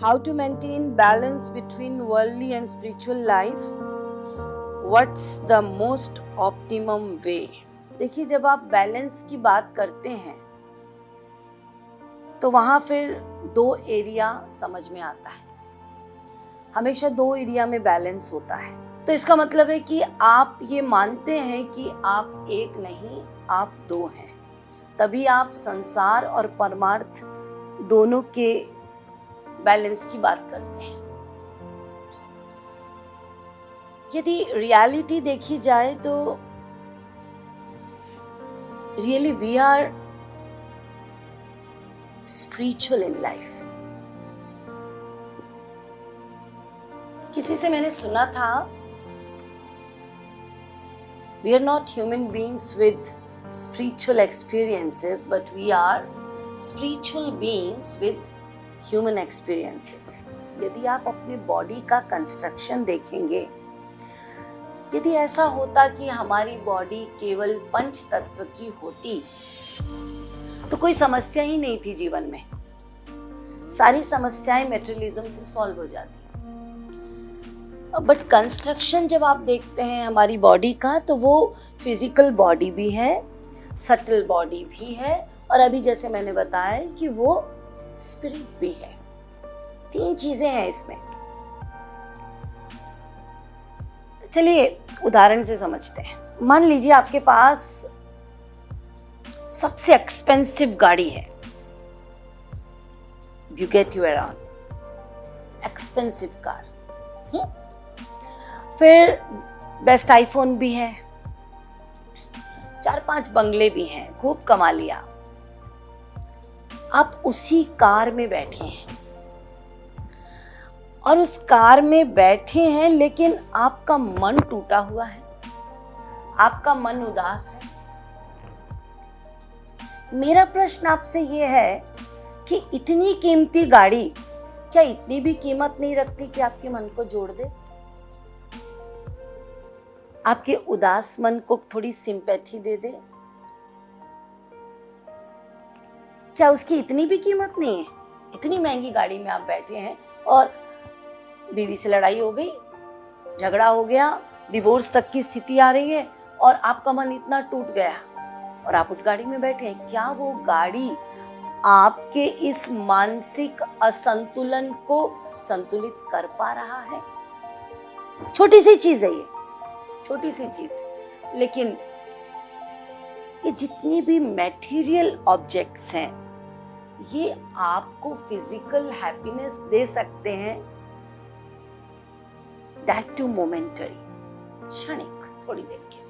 how to maintain balance between worldly and spiritual life, what's the most optimum way. देखिए, जब आप balance की बात करते हैं तो वहां फिर दो एरिया समझ में आता है. हमेशा दो एरिया में बैलेंस होता है. तो इसका मतलब है कि आप ये मानते हैं कि आप एक नहीं, आप दो हैं. तभी आप संसार और परमार्थ दोनों के बैलेंस की बात करते हैं. यदि रियलिटी देखी जाए तो really we are spiritual in life. किसी से मैंने सुना था, we are not human beings with spiritual experiences, but we are spiritual beings with human experiences. यदि आप अपने बॉडी का कंस्ट्रक्शन देखेंगे, यदि ऐसा होता कि हमारी बॉडी केवल पंच तत्व की होती तो कोई समस्या ही नहीं थी जीवन में. सारी समस्याएं मेटेरियलिज्म से सॉल्व हो जाती. बट कंस्ट्रक्शन जब आप देखते हैं हमारी बॉडी का, तो वो फिजिकल बॉडी भी है, सटल बॉडी भी है, और अभी जैसे मैंने बताया कि वो स्पिरिट भी है. तीन चीजें हैं इसमें. चलिए उदाहरण से समझते हैं. मान लीजिए आपके पास सबसे एक्सपेंसिव गाड़ी है. You get your own expensive car. फिर बेस्ट आईफोन भी है, 4-5 बंगले भी हैं, खूब कमा लिया. आप उसी कार में बैठे हैं और उस कार में बैठे हैं, लेकिन आपका मन टूटा हुआ है, आपका मन उदास है. मेरा प्रश्न आपसे ये है कि इतनी कीमती गाड़ी क्या इतनी भी कीमत नहीं रखती कि आपके मन को जोड़ दे, आपके उदास मन को थोड़ी सिंपैथी दे दे? क्या उसकी इतनी भी कीमत नहीं है? इतनी महंगी गाड़ी में आप बैठे हैं और बीवी से लड़ाई हो गई, झगड़ा हो गया, डिवोर्स तक की स्थिति आ रही है और आपका मन इतना टूट गया और आप उस गाड़ी में बैठे हैं. क्या वो गाड़ी आपके इस मानसिक असंतुलन को संतुलित कर पा रहा है? छोटी सी चीज है ये, छोटी सी चीज, लेकिन ये जितनी भी मटेरियल ऑब्जेक्ट्स हैं, ये आपको फिजिकल हैप्पीनेस दे सकते हैं, दैट टू मोमेंटरी, क्षणिक, थोड़ी देर के लिए.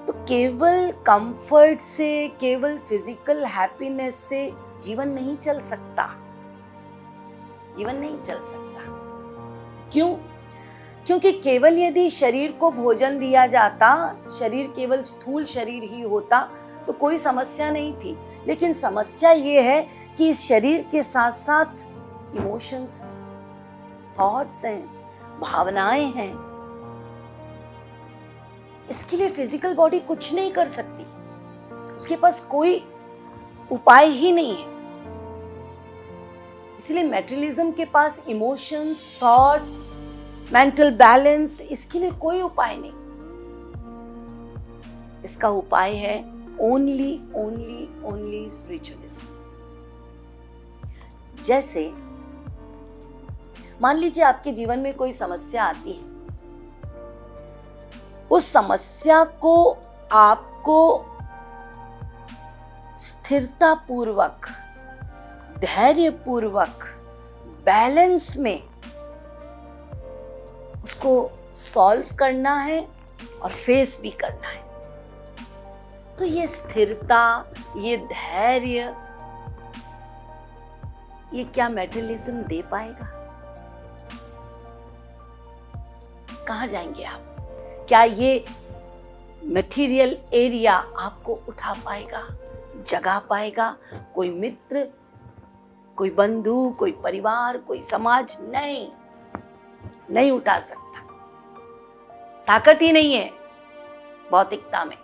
तो केवल कंफर्ट से, केवल फिजिकल हैप्पीनेस से जीवन नहीं चल सकता. जीवन नहीं चल सकता. क्यों? क्योंकि केवल यदि शरीर को भोजन दिया जाता, शरीर केवल स्थूल शरीर ही होता तो कोई समस्या नहीं थी. लेकिन समस्या ये है कि इस शरीर के साथ साथ इमोशंस हैं, थॉट्स हैं, भावनाएं हैं. इसके लिए फिजिकल बॉडी कुछ नहीं कर सकती, उसके पास कोई उपाय ही नहीं है. इसलिए मेटेरियलिज्म के पास इमोशंस, थॉट्स, मेंटल बैलेंस, इसके लिए कोई उपाय नहीं. इसका उपाय है ओनली ओनली ओनली स्पिरिचुअलिज्म. जैसे मान लीजिए आपके जीवन में कोई समस्या आती है, उस समस्या को आपको स्थिरता पूर्वक, धैर्य पूर्वक, बैलेंस में उसको सॉल्व करना है और फेस भी करना है. तो ये स्थिरता, ये धैर्य, ये क्या मेटेरियलिज्म दे पाएगा? कहां जाएंगे आप? क्या ये मटेरियल एरिया आपको उठा पाएगा, जगा पाएगा? कोई मित्र, कोई बंधु, कोई परिवार, कोई समाज नहीं उठा सकता. ताकत ही नहीं है भौतिकता में.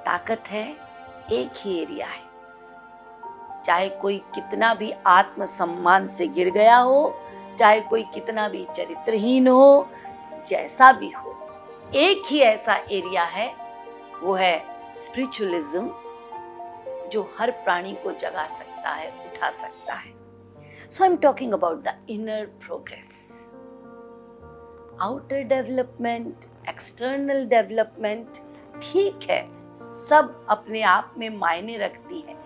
ताकत है एक ही एरिया है, चाहे कोई कितना भी आत्मसम्मान से गिर गया हो, चाहे कोई कितना भी चरित्रहीन हो, जैसा भी हो, एक ही ऐसा एरिया है, वो है स्पिरिचुअलिज्म, जो हर प्राणी को जगा सकता है, उठा सकता है। So I am talking about the inner progress. Outer development, external development ठीक है, सब अपने आप में मायने रखती है,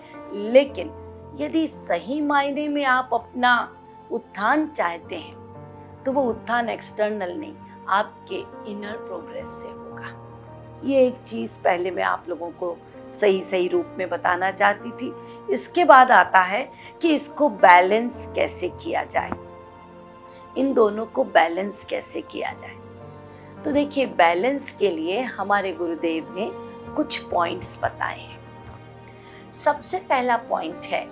लेकिन यदि सही मायने में आप अपना उत्थान चाहते हैं तो वो उत्थान एक्सटर्नल नहीं, आपके इनर प्रोग्रेस से होगा। ये एक चीज पहले मैं आप लोगों को सही रूप में बताना चाहती थी। इसके बाद आता है कि इसको बैलेंस कैसे किया जाए, इन दोनों को बैलेंस कैसे किया जाए। तो देखिए, बैलेंस के लिए हमारे गुरुदेव ने कुछ पॉइंट्स बताए हैं। सबसे पहला पॉइंट है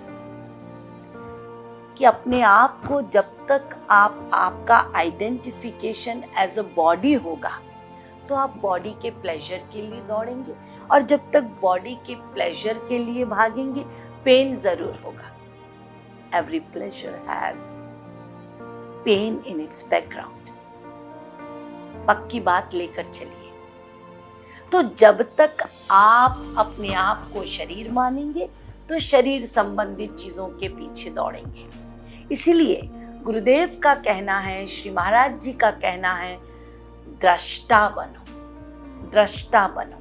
कि अपने आप को जब तक आपका आइडेंटिफिकेशन एज अ बॉडी होगा तो आप बॉडी के प्लेजर के लिए दौड़ेंगे, और जब तक बॉडी के प्लेजर के लिए भागेंगे पेन जरूर होगा। Every pleasure has pain in its background, पक्की बात लेकर चलिए। तो जब तक आप अपने आप को शरीर मानेंगे तो शरीर संबंधित चीजों के पीछे दौड़ेंगे। इसीलिए गुरुदेव का कहना है, श्री महाराज जी का कहना है, दृष्टा बनो, दृष्टा बनो।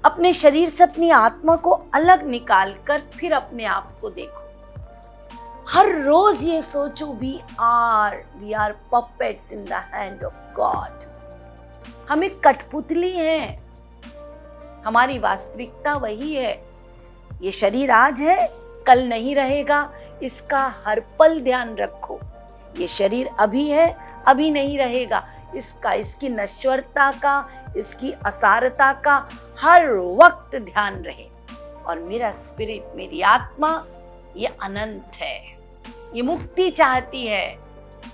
अपने शरीर से अपनी आत्मा को अलग निकालकर फिर अपने आप को देखो। हर रोज ये सोचो, we are puppets in the hand of God. हम एक कठपुतली हैं, हमारी वास्तविकता वही है। ये शरीर आज है, कल नहीं रहेगा, इसका हर पल ध्यान रखो। ये शरीर अभी है, अभी नहीं रहेगा, इसकी नश्वरता का, इसकी असारता का हर वक्त ध्यान रहे। और मेरा स्पिरिट, मेरी आत्मा, ये अनंत है, ये मुक्ति चाहती है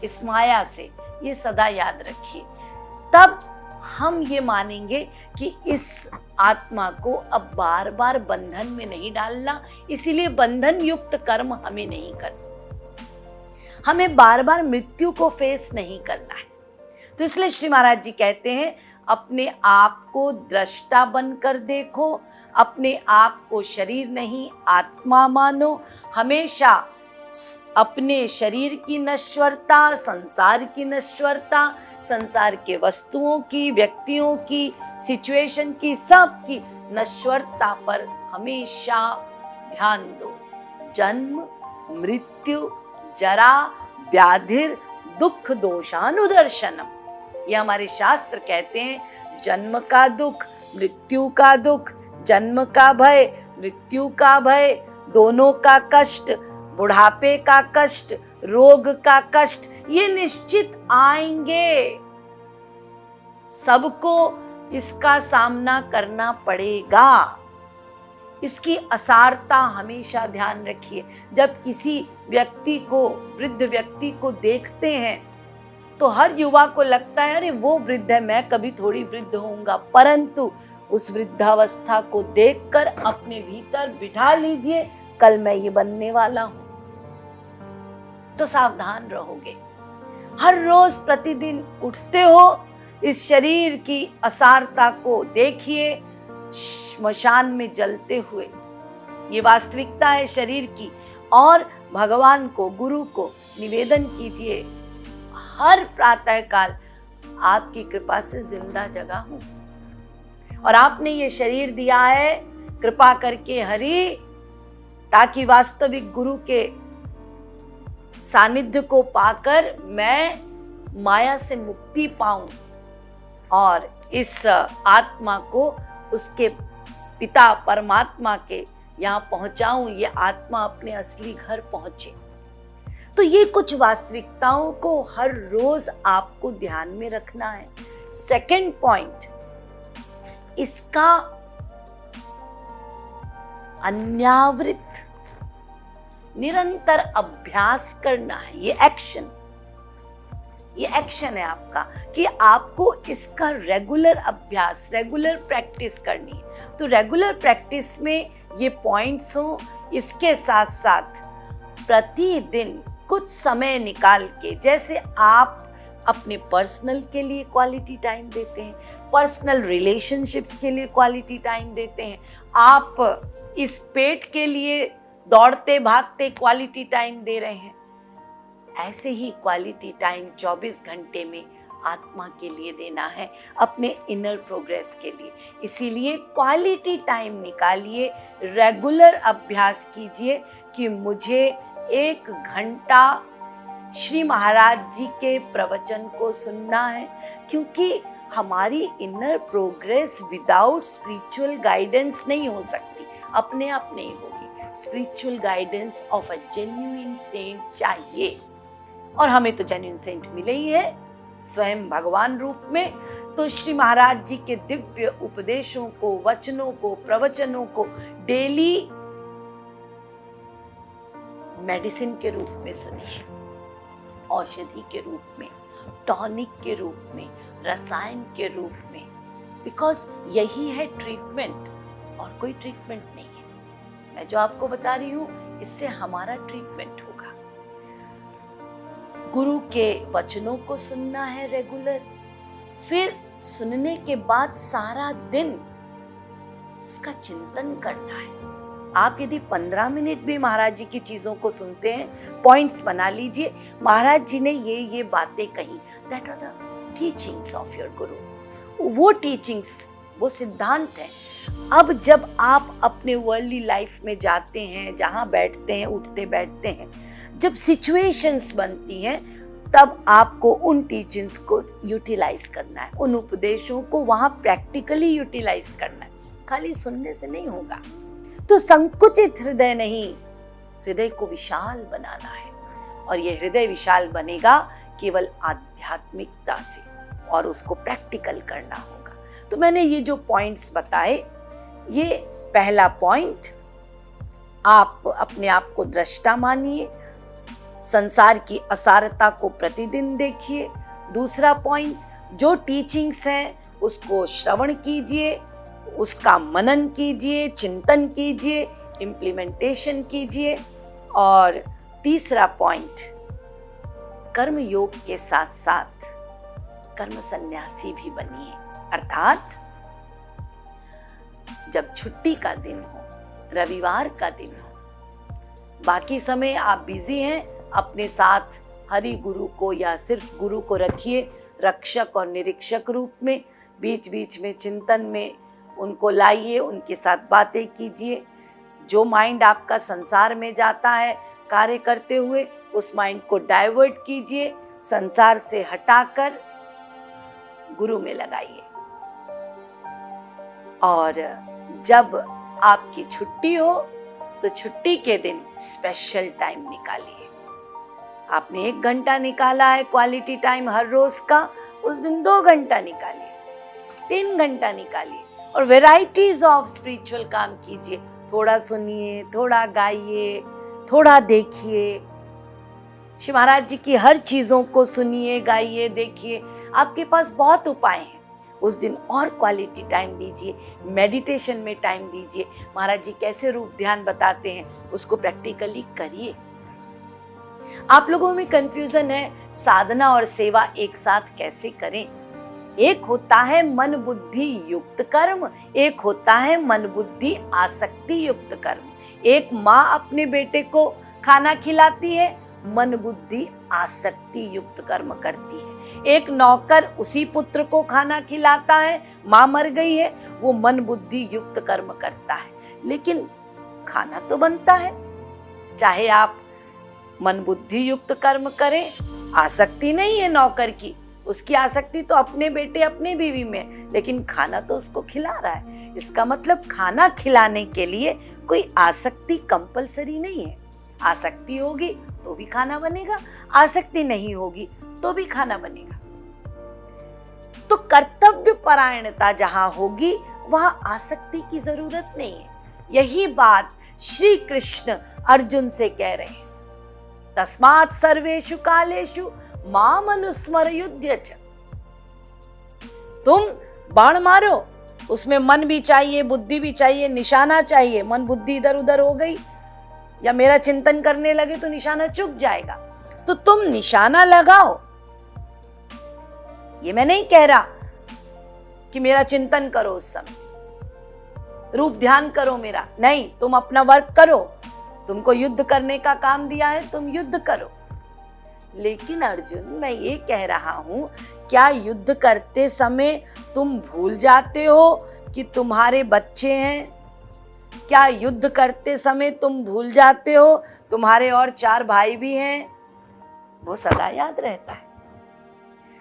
इस माया से, ये सदा याद रखिए। तब हम ये मानेंगे कि इस आत्मा को अब बार बार बंधन में नहीं डालना, इसीलिए बंधन युक्त कर्म हमें नहीं करना, हमें बार बार मृत्यु को फेस नहीं करना है। तो इसलिए श्री महाराज जी कहते हैं, अपने आप को दृष्टा बनकर देखो, अपने आप को शरीर नहीं आत्मा मानो। हमेशा अपने शरीर की नश्वरता, संसार की नश्वरता, संसार के वस्तुओं की, व्यक्तियों की, सिचुएशन की, सब की नश्वरता पर हमेशा ध्यान दो। जन्म, मृत्यु, जरा, व्याधिर, दुख दोषानुदर्शनम, ये हमारे शास्त्र कहते हैं। जन्म का दुख, मृत्यु का दुख, जन्म का भय, मृत्यु का भय, दोनों का कष्ट, बुढ़ापे का कष्ट, रोग का कष्ट, ये निश्चित आएंगे। सबको इसका सामना करना पड़ेगा। इसकी असारता हमेशा ध्यान रखिए। जब किसी व्यक्ति को, वृद्ध व्यक्ति को देखते हैं तो हर युवा को लगता है, अरे वो वृद्ध है, मैं कभी थोड़ी वृद्ध होऊंगा। परंतु उस वृद्धावस्था को देखकर अपने भीतर बिठा लीजिए, कल मैं ये बनने वाला हूं, तो सावधान रहोगे। हर रोज प्रतिदिन उठते हो, इस शरीर की असारता को देखिए श्मशान में जलते हुए, ये वास्तविकता है शरीर की। और भगवान को, गुरु को निवेदन कीजिए, हर प्रातः काल आपकी कृपा से जिंदा जगा हूं, और आपने ये शरीर दिया है कृपा करके हरि, ताकि वास्तविक गुरु के सानिध्य को पाकर मैं माया से मुक्ति पाऊं और इस आत्मा को उसके पिता परमात्मा के यहाँ पहुंचाऊं, ये आत्मा अपने असली घर पहुंचे। तो ये कुछ वास्तविकताओं को हर रोज आपको ध्यान में रखना है। सेकंड पॉइंट, इसका अन्यावृत निरंतर अभ्यास करना है, ये एक्शन। ये एक्शन है आपका कि आपको इसका रेगुलर अभ्यास, रेगुलर प्रैक्टिस करनी है। तो रेगुलर प्रैक्टिस में ये पॉइंट्स हो, इसके साथ साथ प्रतिदिन कुछ समय निकाल के, जैसे आप अपने पर्सनल के लिए क्वालिटी टाइम देते हैं, पर्सनल रिलेशनशिप्स के लिए क्वालिटी टाइम देते हैं, आप इस पेट के लिए दौड़ते भागते क्वालिटी टाइम दे रहे हैं, ऐसे ही क्वालिटी टाइम 24 घंटे में आत्मा के लिए देना है, अपने इनर प्रोग्रेस के लिए। इसीलिए क्वालिटी टाइम निकालिए, रेगुलर अभ्यास कीजिए कि मुझे 1 घंटा श्री महाराज जी के प्रवचन को सुनना है, क्योंकि हमारी inner progress without spiritual guidance नहीं हो सकती, अपने आप नहीं होगी। Spiritual guidance of a genuine saint चाहिए, और हमें तो जेन्युइन सेंट मिले ही है स्वयं भगवान रूप में। तो श्री महाराज जी के दिव्य उपदेशों को, वचनों को, प्रवचनों को डेली मेडिसिन के रूप में सुनिए, औषधि के रूप में, टॉनिक के रूप में, रसायन के रूप में, बिकॉज यही है ट्रीटमेंट, और कोई ट्रीटमेंट नहीं है। मैं जो आपको बता रही हूँ, इससे हमारा ट्रीटमेंट होगा। गुरु के वचनों को सुनना है रेगुलर, फिर सुनने के बाद सारा दिन उसका चिंतन करना है। आप यदि 15 मिनट भी महाराज जी की चीजों को सुनते हैं, पॉइंट्स बना लीजिए, महाराज जी ने ये बातें कही, that are the teachings of your guru. वो टीचिंग्स, वो सिद्धांत है। अब जब आप अपने वर्ल्डली लाइफ में जाते हैं, जहां बैठते हैं, उठते बैठते हैं, जब सिचुएशंस बनती हैं, तब आपको उन टीचिंग्स को यूटिलाइज करना है, उन उपदेशों को वहां प्रैक्टिकली यूटिलाइज करना है, खाली सुनने से नहीं होगा। तो संकुचित हृदय नहीं, हृदय को विशाल बनाना है, और ये हृदय विशाल बनेगा केवल आध्यात्मिकता से, और उसको प्रैक्टिकल करना होगा। तो मैंने ये जो पॉइंट्स बताए, ये पहला पॉइंट, आप अपने आप को दृष्टा मानिए, संसार की असारता को प्रतिदिन देखिए। दूसरा पॉइंट, जो टीचिंग्स हैं उसको श्रवण कीजिए, उसका मनन कीजिए, चिंतन कीजिए, इम्प्लीमेंटेशन कीजिए। और तीसरा पॉइंट, कर्म योग के साथ साथ कर्म सन्यासी भी बनिए, अर्थात जब छुट्टी का दिन हो, रविवार का दिन हो, बाकी समय आप बिजी हैं, अपने साथ हरि गुरु को या सिर्फ गुरु को रखिए, रक्षक और निरीक्षक रूप में। बीच बीच में चिंतन में उनको लाइए, उनके साथ बातें कीजिए। जो माइंड आपका संसार में जाता है कार्य करते हुए, उस माइंड को डाइवर्ट कीजिए, संसार से हटाकर गुरु में लगाइए। और जब आपकी छुट्टी हो तो छुट्टी के दिन स्पेशल टाइम निकालिए। आपने 1 घंटा निकाला है क्वालिटी टाइम हर रोज का, उस दिन 2 घंटा निकालिए, 3 घंटा निकालिए, और वेराइटीज ऑफ स्पिरिचुअल काम कीजिए। थोड़ा सुनिए, थोड़ा गाइए, थोड़ा देखिए, श्री महाराज जी की हर चीजों को सुनिए, गाइए, देखिए। आपके पास बहुत उपाय हैं। उस दिन और क्वालिटी टाइम दीजिए, मेडिटेशन में टाइम दीजिए। महाराज जी कैसे रूप ध्यान बताते हैं, उसको प्रैक्टिकली करिए। आप लोगों में कंफ्यूजन है, साधना और सेवा एक साथ कैसे करें। एक होता है मन बुद्धि युक्त कर्म, एक होता है मन बुद्धि आसक्ति युक्त कर्म। एक माँ अपने बेटे को खाना खिलाती है, मन बुद्धि आसक्ति युक्त कर्म करती है। एक नौकर उसी पुत्र को खाना खिलाता है, माँ मर गई है, वो मन बुद्धि युक्त कर्म करता है, लेकिन खाना तो बनता है। चाहे आप मन बुद्धि युक्त कर्म करें, आसक्ति नहीं है नौकर की, उसकी आसक्ति तो अपने बेटे अपने बीवी में, लेकिन खाना तो उसको खिला रहा है। इसका मतलब खाना खिलाने के लिए कोई आसक्ति कंपलसरी नहीं है। आसक्ति होगी तो भी खाना बनेगा, आसक्ति नहीं होगी तो भी खाना बनेगा। तो कर्तव्य परायणता जहां होगी वहां आसक्ति की जरूरत नहीं है। यही बात श्री कृष्ण अर्जुन से कह रहे हैं। तस्मात् सर्वेषु कालेषु माम अनुस्मरयुध्य च। तुम बाण मारो, उसमें मन भी चाहिए, बुद्धि भी चाहिए, निशाना चाहिए। मन बुद्धि इधर उधर हो गई या मेरा चिंतन करने लगे तो निशाना चुक जाएगा। तो तुम निशाना लगाओ। ये मैं नहीं कह रहा कि मेरा चिंतन करो, उस समय रूप ध्यान करो मेरा, नहीं, तुम अपना वर्क करो। तुमको युद्ध करने का काम दिया है, तुम युद्ध करो। लेकिन अर्जुन, मैं ये कह रहा हूं, क्या युद्ध करते समय तुम भूल जाते हो कि तुम्हारे बच्चे हैं? क्या युद्ध करते समय तुम भूल जाते हो तुम्हारे और 4 भाई भी हैं? वो सदा याद रहता है।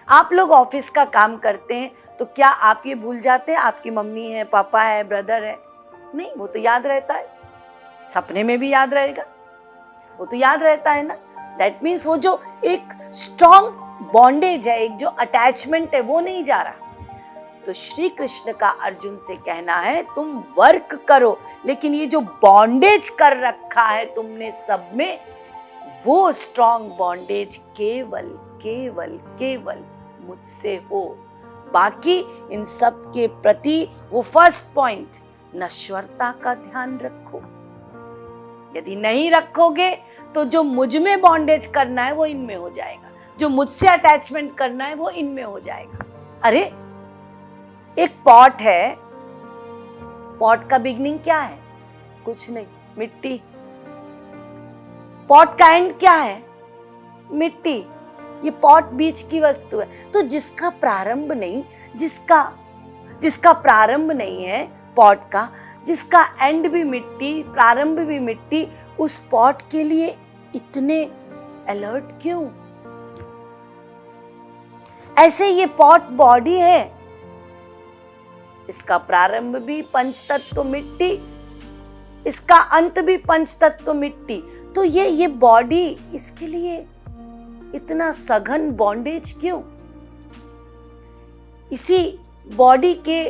आप लोग ऑफिस का काम करते हैं तो क्या आप ये भूल जाते हैं आपकी मम्मी है, पापा है, ब्रदर है? नहीं, वो तो याद रहता है। सपने में भी याद रहेगा, वो तो याद रहता है ना। दैट मीन्स वो जो एक स्ट्रॉन्ग बॉन्डेज है, एक जो अटैचमेंट है, वो नहीं जा रहा। तो श्री कृष्ण का अर्जुन से कहना है तुम वर्क करो, लेकिन ये जो बॉन्डेज कर रखा है तुमने सब में, वो स्ट्रॉन्ग बॉन्डेज केवल केवल केवल मुझसे हो। बाकी इन सब के प्रति वो फर्स्ट पॉइंट, नश्वरता का ध्यान रखो। यदि नहीं रखोगे तो जो मुझ में बॉन्डेज करना है वो इनमें हो जाएगा, जो मुझसे अटैचमेंट करना है वो इनमें हो जाएगा। अरे एक पॉट है, पॉट का बिगनिंग क्या है? कुछ नहीं, मिट्टी। पॉट का एंड क्या है? मिट्टी। ये पॉट बीच की वस्तु है। तो जिसका प्रारंभ नहीं, जिसका प्रारंभ नहीं है पॉट का, जिसका एंड भी मिट्टी, प्रारंभ भी मिट्टी, उस पॉट के लिए इतने अलर्ट क्यों? ऐसे ये पॉट बॉडी है, इसका प्रारंभ भी पंच तत्व मिट्टी, इसका अंत भी पंच तत्व मिट्टी। तो ये बॉडी, इसके लिए इतना सघन बॉन्डेज क्यों? इसी बॉडी के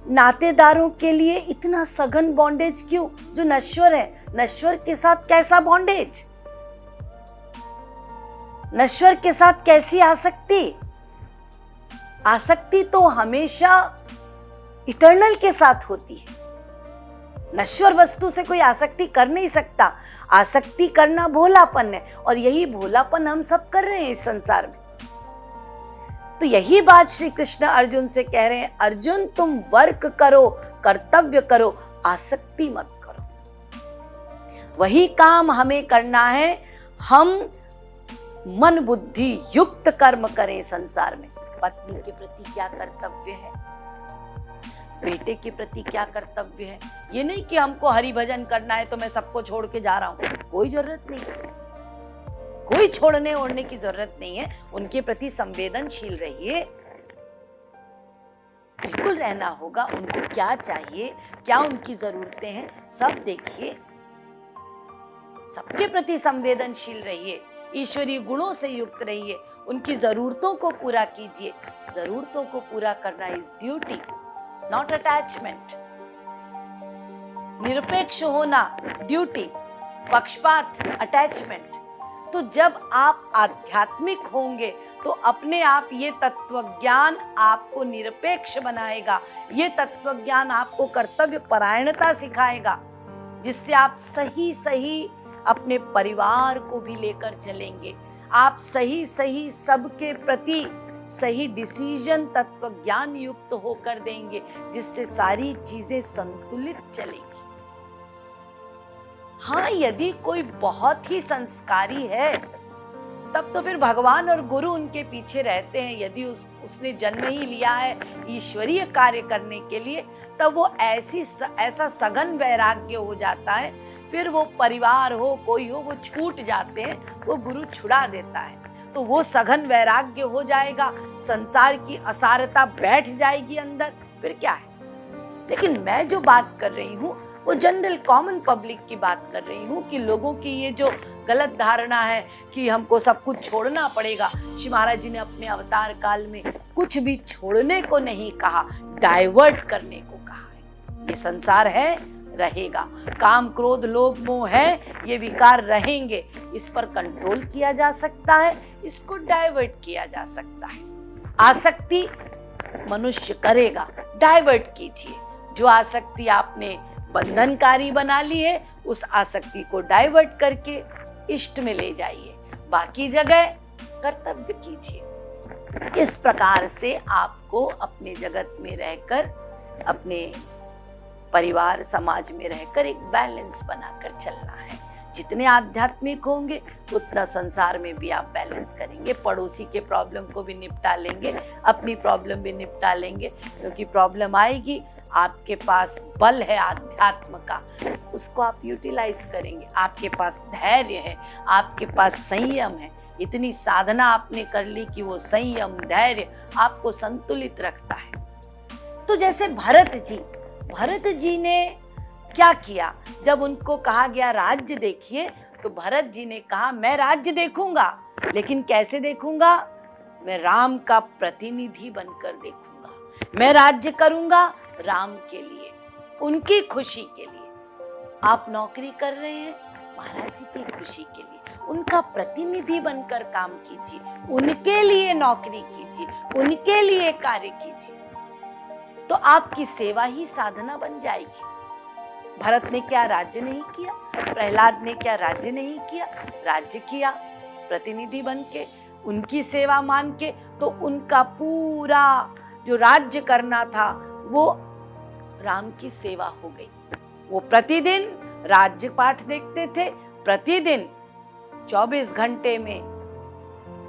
नातेदारों के लिए इतना सघन बॉन्डेज क्यों? जो नश्वर है, नश्वर के साथ कैसा बॉन्डेज? नश्वर के साथ कैसी आसक्ति? आसक्ति तो हमेशा इटर्नल के साथ होती है। नश्वर वस्तु से कोई आसक्ति कर नहीं सकता। आसक्ति करना भोलापन है, और यही भोलापन हम सब कर रहे हैं इस संसार में। तो यही बात श्री कृष्ण अर्जुन से कह रहे हैं, अर्जुन तुम वर्क करो, कर्तव्य करो, आसक्ति मत करो। वही काम हमें करना है। हम मन बुद्धि युक्त कर्म करें संसार में। पत्नी के प्रति क्या कर्तव्य है, बेटे के प्रति क्या कर्तव्य है। ये नहीं कि हमको हरि भजन करना है तो मैं सबको छोड़ के जा रहा हूं, कोई जरूरत नहीं है, कोई छोड़ने ओढ़ने की जरूरत नहीं है। उनके प्रति संवेदनशील रहिए, बिल्कुल रहना होगा। उनको क्या चाहिए, क्या उनकी जरूरतें हैं, सब देखिए, सबके प्रति संवेदनशील रहिए, ईश्वरीय गुणों से युक्त रहिए, उनकी जरूरतों को पूरा कीजिए। जरूरतों को पूरा करना इज ड्यूटी, नॉट अटैचमेंट। निरपेक्ष होना ड्यूटी, पक्षपात अटैचमेंट। तो जब आप आध्यात्मिक होंगे तो अपने आप ये तत्वज्ञान आपको निरपेक्ष बनाएगा। ये तत्वज्ञान आपको कर्तव्य परायणता सिखाएगा, जिससे आप सही सही अपने परिवार को भी लेकर चलेंगे। आप सही सही सबके प्रति सही डिसीजन तत्व ज्ञान युक्त होकर देंगे, जिससे सारी चीजें संतुलित चलेंगी। हाँ, यदि कोई बहुत ही संस्कारी है तब तो फिर भगवान और गुरु उनके पीछे रहते हैं। यदि उसने जन्म ही लिया है ईश्वरीय कार्य करने के लिए, तब वो ऐसा सघन वैराग्य हो जाता है। फिर वो परिवार हो, कोई हो, वो छूट जाते हैं, वो गुरु छुड़ा देता है। तो वो सघन वैराग्य हो जाएगा, संसार की असारता बैठ जाएगी अंदर, फिर क्या है। लेकिन मैं जो बात कर रही हूँ वो जनरल कॉमन पब्लिक की बात कर रही हूँ, कि लोगों की ये जो गलत धारणा है कि हमको सब कुछ छोड़ना पड़ेगा। श्री महाराज जी ने अपने अवतार काल में कुछ भी छोड़ने को नहीं कहा, डाइवर्ट करने को कहा है। ये संसार है रहेगा। काम क्रोध लोभ मोह है, ये विकार रहेंगे। इस पर कंट्रोल किया जा सकता है, इसको डाइवर्ट किया जा सकता है। आसक्ति मनुष्य करेगा, डाइवर्ट कीजिए। जो आसक्ति आपने बंधनकारी बना ली है, उस आसक्ति को डाइवर्ट करके इष्ट में ले जाइए, बाकी जगह कर्तव्य कीजिए। इस प्रकार से आपको अपने जगत में रहकर, अपने परिवार समाज में रहकर एक बैलेंस बनाकर चलना है। जितने आध्यात्मिक होंगे उतना संसार में भी आप बैलेंस करेंगे। पड़ोसी के प्रॉब्लम को भी निपटा लेंगे, अपनी प्रॉब्लम भी निपटा लेंगे। क्योंकि प्रॉब्लम आएगी, आपके पास बल है आध्यात्म का, उसको आप यूटिलाइज करेंगे। आपके पास धैर्य है, आपके पास संयम है। इतनी साधना आपने कर ली कि वो संयम धैर्य आपको संतुलित रखता है। तो जैसे भरत जी ने क्या किया, जब उनको कहा गया राज्य देखिए, तो भरत जी ने कहा मैं राज्य देखूंगा, लेकिन कैसे देखूंगा? मैं राम का प्रतिनिधि बनकर देखूंगा। मैं राज्य करूंगा राम के लिए, उनकी खुशी के लिए। आप नौकरी कर रहे हैं महाराज जी की खुशी के लिए, उनका प्रतिनिधि बनकर काम कीजिए, उनके लिए नौकरी कीजिए, उनके लिए कार्य कीजिए, तो आपकी सेवा ही साधना बन जाएगी। भरत ने क्या राज्य नहीं किया? प्रहलाद ने क्या राज्य नहीं किया? राज्य किया, प्रतिनिधि बन के, उनकी सेवा मान के। तो उनका पूरा जो राज्य करना था वो राम की सेवा हो गई। वो प्रतिदिन राज्य पाठ देखते थे, प्रतिदिन 24 घंटे में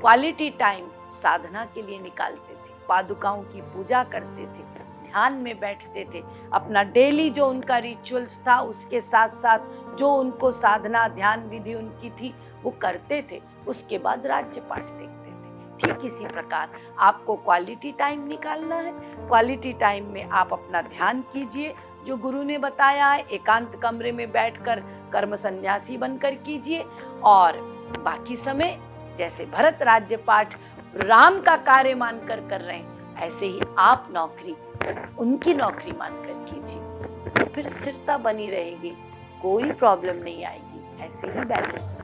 क्वालिटी टाइम साधना के लिए निकालते थे, पादुकाओं की पूजा करते थे, ध्यान में बैठते थे। अपना डेली जो उनका रिचुअल्स था, उसके साथ साथ जो उनको साधना ध्यान विधि उनकी थी वो करते थे। उसके बाद राज्य पाठ देखते थे। ठीक इसी प्रकार आपको क्वालिटी टाइम निकालना है। क्वालिटी टाइम में आप अपना ध्यान कीजिए, जो गुरु ने बताया है, एकांत कमरे में बैठकर कर्म सन्यासी बनकर कीजिए। और बाकी समय जैसे भरत राज्य पाठ राम का कार्य मानकर कर रहे हैं, ऐसे ही आप नौकरी उनकी नौकरी मानकर कीजिए। तो फिर स्थिरता बनी रहेगी, कोई प्रॉब्लम नहीं आएगी। ऐसे ही बैलेंस